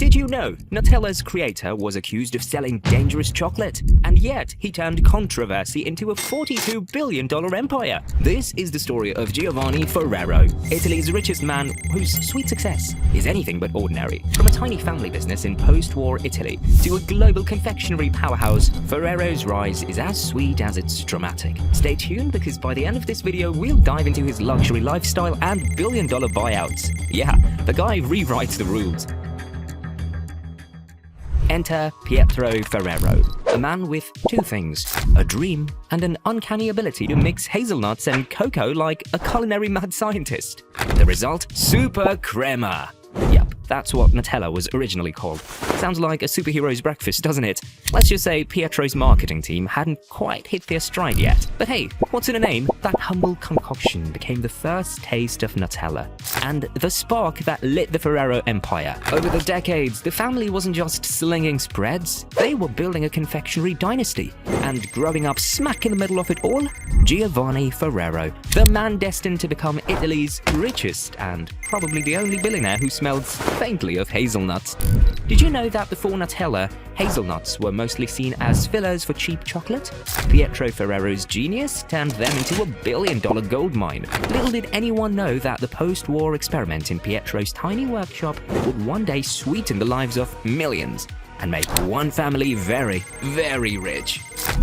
Did you know Nutella's creator was accused of selling dangerous chocolate? And yet, he turned controversy into a $42 billion empire. This is the story of Giovanni Ferrero, Italy's richest man whose sweet success is anything but ordinary. From a tiny family business in post-war Italy to a global confectionery powerhouse, Ferrero's rise is as sweet as it's dramatic. Stay tuned because by the end of this video, we'll dive into his luxury lifestyle and billion-dollar buyouts. Yeah, the guy rewrites the rules. Enter Pietro Ferrero, a man with two things, a dream and an uncanny ability to mix hazelnuts and cocoa like a culinary mad scientist. The result? Super crema. Yep, that's what Nutella was originally called. Sounds like a superhero's breakfast, doesn't it? Let's just say Pietro's marketing team hadn't quite hit their stride yet. But hey, what's in a name? That humble concoction became the first taste of Nutella, and the spark that lit the Ferrero empire. Over the decades, the family wasn't just slinging spreads, they were building a confectionery dynasty. And growing up smack in the middle of it all, Giovanni Ferrero, the man destined to become Italy's richest and probably the only billionaire who smells faintly of hazelnuts. Did you know that before Nutella, hazelnuts were mostly seen as fillers for cheap chocolate? Pietro Ferrero's genius turned them into a billion-dollar gold mine. Little did anyone know that the post-war experiment in Pietro's tiny workshop would one day sweeten the lives of millions and make one family very, very rich.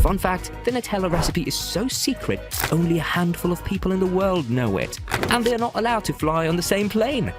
Fun fact, the Nutella recipe is so secret, only a handful of people in the world know it. And they're not allowed to fly on the same plane.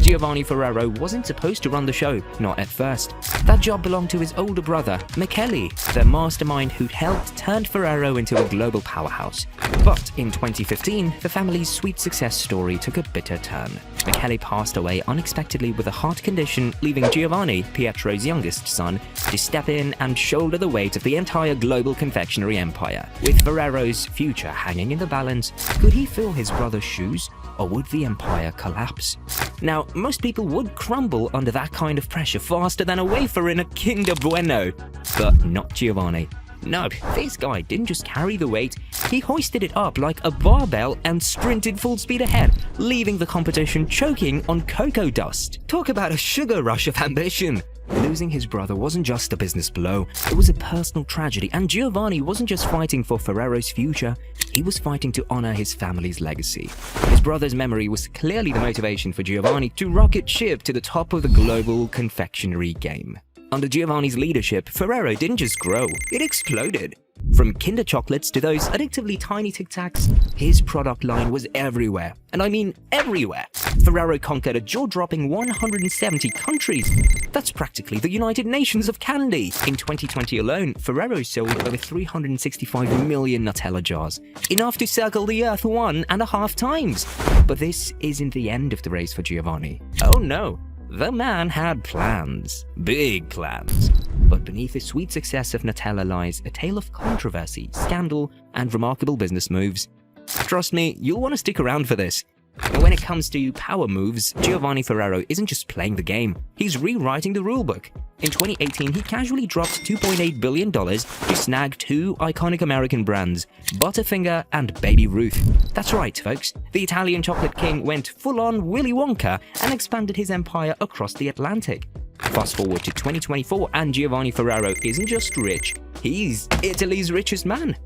Giovanni Ferrero wasn't supposed to run the show, not at first. That job belonged to his older brother, Michele, the mastermind who'd helped turn Ferrero into a global powerhouse. But in 2015, the family's sweet success story took a bitter turn. Michele passed away unexpectedly with a heart condition, leaving Giovanni, Pietro's youngest son, to step in and shoulder the weight of the entire global confectionery empire. With Ferrero's future hanging in the balance, could he fill his brother's shoes, or would the empire collapse? Now, most people would crumble under that kind of pressure faster than a wafer in a Kinder Bueno. But not Giovanni. No, this guy didn't just carry the weight, he hoisted it up like a barbell and sprinted full speed ahead, leaving the competition choking on cocoa dust. Talk about a sugar rush of ambition! Losing his brother wasn't just a business blow, it was a personal tragedy, and Giovanni wasn't just fighting for Ferrero's future, he was fighting to honor his family's legacy. His brother's memory was clearly the motivation for Giovanni to rocket ship to the top of the global confectionery game. Under Giovanni's leadership, Ferrero didn't just grow, it exploded. From Kinder chocolates to those addictively tiny Tic Tacs, his product line was everywhere. And I mean everywhere. Ferrero conquered a jaw-dropping 170 countries. That's practically the United Nations of candy. In 2020 alone, Ferrero sold over 365 million Nutella jars, enough to circle the Earth 1.5 times. But this isn't the end of the race for Giovanni. Oh no. The man had plans. Big plans. But beneath the sweet success of Nutella lies a tale of controversy, scandal, and remarkable business moves. Trust me, you'll want to stick around for this. And when it comes to power moves, Giovanni Ferrero isn't just playing the game, he's rewriting the rulebook. In 2018, he casually dropped $2.8 billion to snag two iconic American brands, Butterfinger and Baby Ruth. That's right, folks, the Italian chocolate king went full-on Willy Wonka and expanded his empire across the Atlantic. Fast forward to 2024 and Giovanni Ferrero isn't just rich, he's Italy's richest man.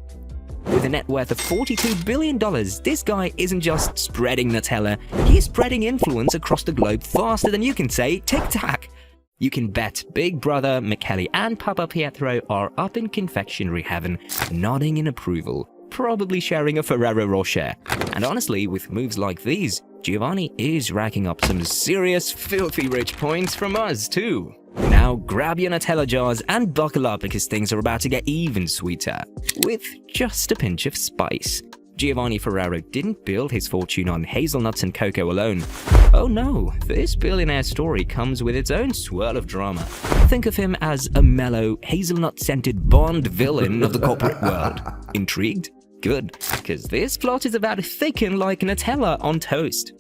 With a net worth of $42 billion, this guy isn't just spreading Nutella, he's spreading influence across the globe faster than you can say tic-tac. You can bet Big Brother, Michele, and Papa Pietro are up in confectionery heaven, nodding in approval, probably sharing a Ferrero Rocher. And honestly, with moves like these, Giovanni is racking up some serious filthy rich points from us too. Now grab your Nutella jars and buckle up because things are about to get even sweeter, with just a pinch of spice. Giovanni Ferrero didn't build his fortune on hazelnuts and cocoa alone. Oh no, this billionaire story comes with its own swirl of drama. Think of him as a mellow, hazelnut-scented Bond villain of the corporate world. Intrigued? Good. because this plot is about to thicken like Nutella on toast.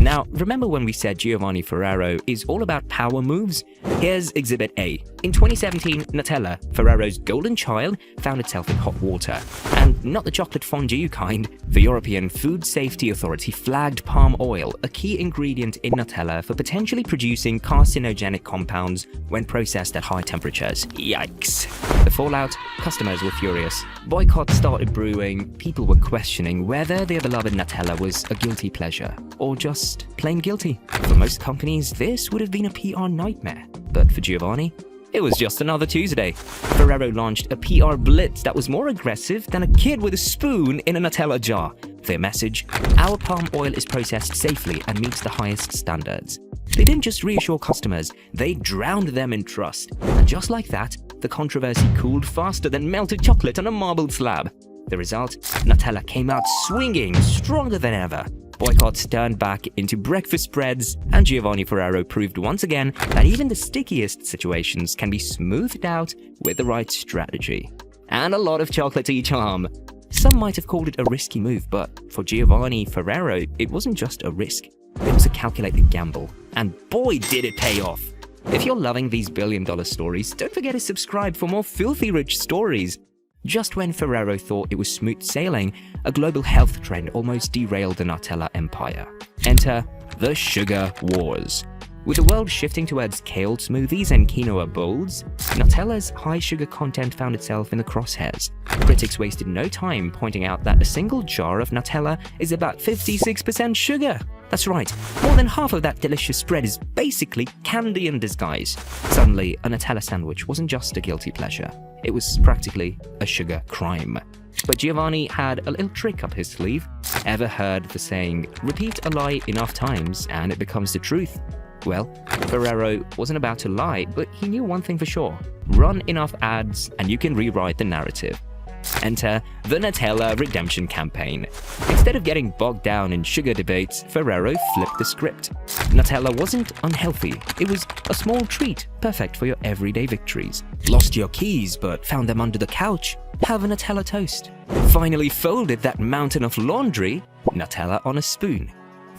Now, remember when we said Giovanni Ferrero is all about power moves? Here's Exhibit A. In 2017, Nutella, Ferrero's golden child, found itself in hot water. And not the chocolate fondue kind. The European Food Safety Authority flagged palm oil, a key ingredient in Nutella, for potentially producing carcinogenic compounds when processed at high temperatures. Yikes. The fallout? Customers were furious. Boycotts started brewing. People were questioning whether their beloved Nutella was a guilty pleasure or just plain guilty. For most companies, this would have been a PR nightmare. But for Giovanni, it was just another Tuesday. Ferrero launched a PR blitz that was more aggressive than a kid with a spoon in a Nutella jar. Their message: our palm oil is processed safely and meets the highest standards. They didn't just reassure customers, they drowned them in trust. And just like that, the controversy cooled faster than melted chocolate on a marbled slab. The result? Nutella came out swinging, stronger than ever. Boycotts turned back into breakfast spreads, and Giovanni Ferrero proved once again that even the stickiest situations can be smoothed out with the right strategy. And a lot of chocolatey charm. Some might have called it a risky move, but for Giovanni Ferrero, it wasn't just a risk. It was a calculated gamble. And boy, did it pay off! If you're loving these billion-dollar stories, don't forget to subscribe for more filthy rich stories. Just when Ferrero thought it was smooth sailing, a global health trend almost derailed the Nutella empire. Enter the sugar wars. With the world shifting towards kale smoothies and quinoa bowls, Nutella's high sugar content found itself in the crosshairs. Critics wasted no time pointing out that a single jar of Nutella is about 56% sugar. That's right, more than half of that delicious spread is basically candy in disguise. Suddenly, a Nutella sandwich wasn't just a guilty pleasure. It was practically a sugar crime. But Giovanni had a little trick up his sleeve. Ever heard the saying, repeat a lie enough times and it becomes the truth? Well, Ferrero wasn't about to lie, but he knew one thing for sure. Run enough ads and you can rewrite the narrative. Enter the Nutella redemption campaign. Instead of getting bogged down in sugar debates, Ferrero flipped the script. Nutella wasn't unhealthy. It was a small treat, perfect for your everyday victories. Lost your keys but found them under the couch? Have a Nutella toast. Finally folded that mountain of laundry? Nutella on a spoon.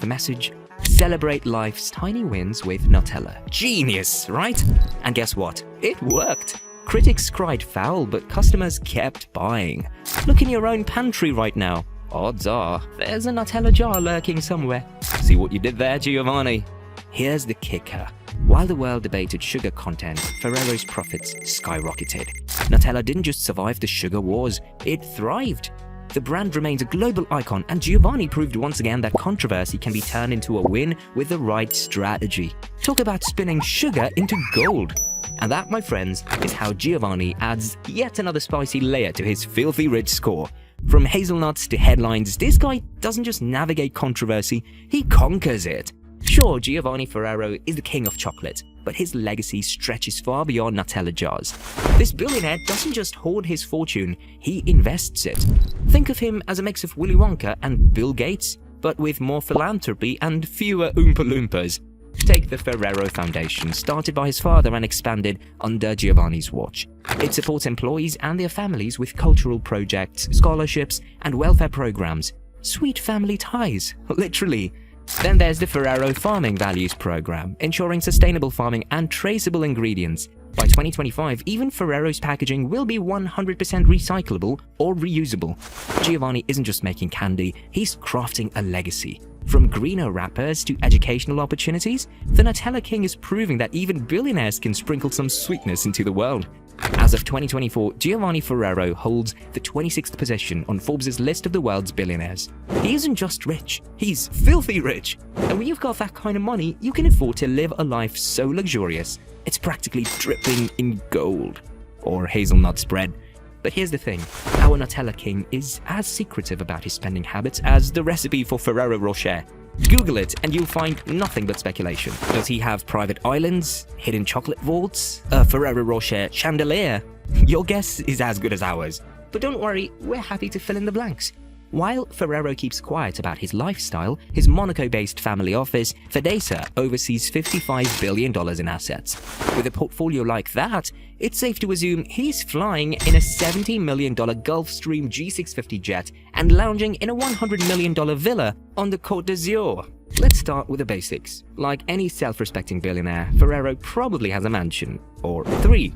The message: celebrate life's tiny wins with Nutella. Genius, right? And guess what? It worked. Critics cried foul, but customers kept buying. Look in your own pantry right now. Odds are, there's a Nutella jar lurking somewhere. See what you did there, Giovanni? Here's the kicker. While the world debated sugar content, Ferrero's profits skyrocketed. Nutella didn't just survive the sugar wars, it thrived. The brand remains a global icon, and Giovanni proved once again that controversy can be turned into a win with the right strategy. Talk about spinning sugar into gold. And that, my friends, is how Giovanni adds yet another spicy layer to his filthy rich score. From hazelnuts to headlines, this guy doesn't just navigate controversy, he conquers it. Sure, Giovanni Ferrero is the king of chocolate, but his legacy stretches far beyond Nutella jars. This billionaire doesn't just hoard his fortune, he invests it. Think of him as a mix of Willy Wonka and Bill Gates, but with more philanthropy and fewer Oompa Loompas. Take the Ferrero Foundation, started by his father and expanded under Giovanni's watch. It supports employees and their families with cultural projects, scholarships, and welfare programs. Sweet family ties, literally. Then there's the Ferrero Farming Values Program, ensuring sustainable farming and traceable ingredients. By 2025, even Ferrero's packaging will be 100% recyclable or reusable. Giovanni isn't just making candy, he's crafting a legacy. From greener wrappers to educational opportunities, the Nutella King is proving that even billionaires can sprinkle some sweetness into the world. As of 2024, Giovanni Ferrero holds the 26th position on Forbes' list of the world's billionaires. He isn't just rich, he's filthy rich. And when you've got that kind of money, you can afford to live a life so luxurious, it's practically dripping in gold. Or hazelnut spread. But here's the thing, our Nutella King is as secretive about his spending habits as the recipe for Ferrero Rocher. Google it and you'll find nothing but speculation. Does he have private islands, hidden chocolate vaults, a Ferrero Rocher chandelier? Your guess is as good as ours. But don't worry, we're happy to fill in the blanks. While Ferrero keeps quiet about his lifestyle, his Monaco-based family office, Fedesa, oversees $55 billion in assets. With a portfolio like that, it's safe to assume he's flying in a $70 million Gulfstream G650 jet and lounging in a $100 million villa on the Côte d'Azur. Let's start with the basics. Like any self-respecting billionaire, Ferrero probably has a mansion. Or three,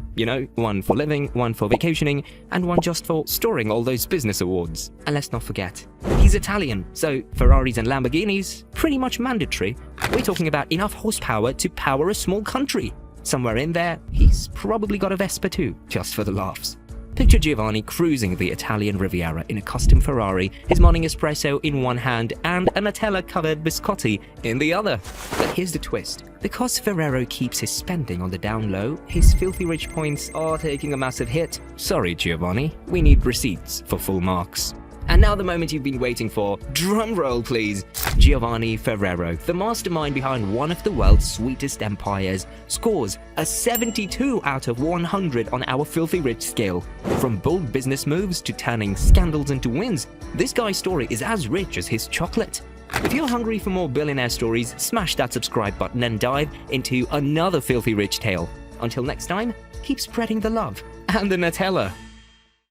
one for living, one for vacationing, and one just for storing all those business awards. And let's not forget, he's Italian, so Ferraris and Lamborghinis, pretty much mandatory. We're talking about enough horsepower to power a small country. Somewhere in there, he's probably got a Vespa too, just for the laughs. Picture Giovanni cruising the Italian Riviera in a custom Ferrari, his morning espresso in one hand and a Nutella-covered biscotti in the other. But here's the twist. Because Ferrero keeps his spending on the down low, his filthy rich points are taking a massive hit. Sorry, Giovanni, we need receipts for full marks. And now the moment you've been waiting for. Drum roll, please. Giovanni Ferrero, the mastermind behind one of the world's sweetest empires, scores a 72 out of 100 on our filthy rich scale. From bold business moves to turning scandals into wins, this guy's story is as rich as his chocolate. If you're hungry for more billionaire stories, smash that subscribe button and dive into another filthy rich tale. Until next time, keep spreading the love and the Nutella.